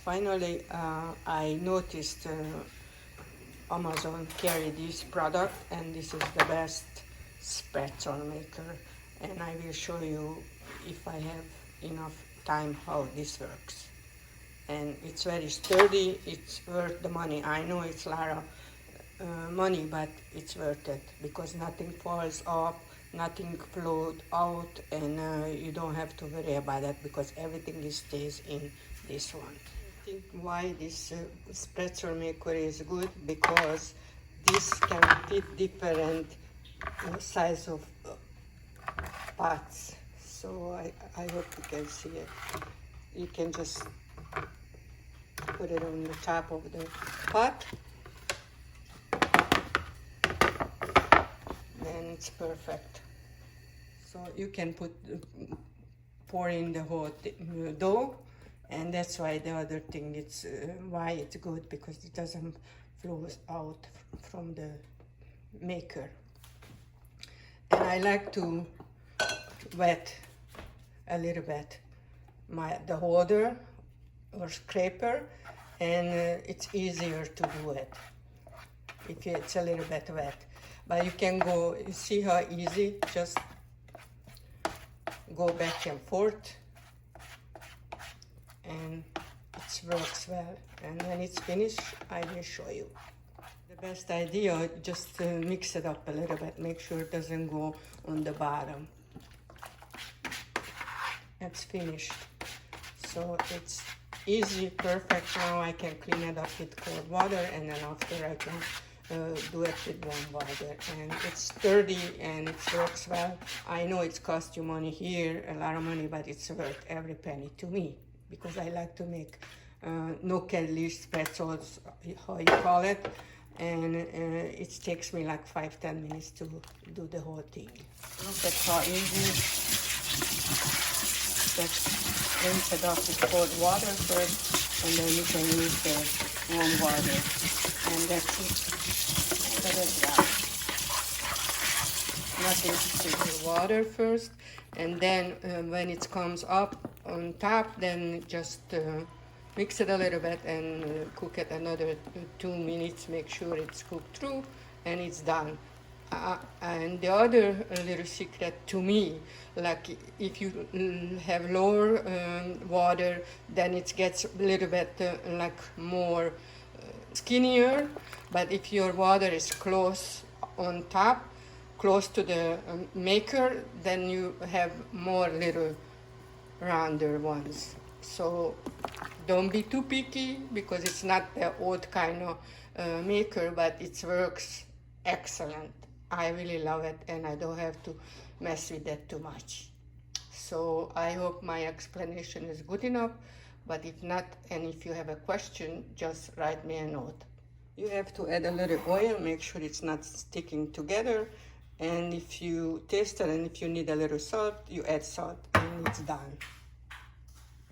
finally I noticed Amazon carry this product, and this is the best Spaetzle maker, and I will show you, if I have enough time, how this works. And it's very sturdy, it's worth the money. I know it's a lot of money, but it's worth it, because nothing falls off, nothing flows out, and you don't have to worry about that, because everything stays in this one. I think why this Spaetzle maker is good, because this can fit different size of pots. So I hope you can see it. You can just put it on the top of the pot, then it's perfect. So you can pour in the whole dough, and that's why the other thing, it's why it's good, because it doesn't flow out from the maker. And I like to wet a little bit the holder or scraper, and it's easier to do it if it's a little bit wet. But you can go, you see how easy, just go back and forth, and it works well. And when it's finished, I will show you. The best idea, just mix it up a little bit, make sure it doesn't go on the bottom. It's finished. So it's easy, perfect. Now I can clean it up with cold water, and then after I can do it with warm water. And it's sturdy and it works well. I know it's cost you money here, a lot of money, but it's worth every penny to me, because I like to make nokedli Spaetzles, how you call it, and it takes me like 5-10 minutes to do the whole thing. Look at how easy. Just rinse it off with cold water first, and then you can use the warm water, and that's it. That is that. Nothing to the water first, and then when it comes up on top, then just mix it a little bit and cook it another 2 minutes. Make sure it's cooked through, and it's done. And the other little secret to me, like if you have lower water, then it gets a little bit like more skinnier. But if your water is close on top, close to the maker, then you have more little rounder ones. So don't be too picky, because it's not the old kind of maker, but it works excellent. I really love it, and I don't have to mess with that too much. So I hope my explanation is good enough, but if not, and if you have a question, just write me a note. You have to add a little oil, make sure it's not sticking together, and if you taste it and if you need a little salt, you add salt, and it's done.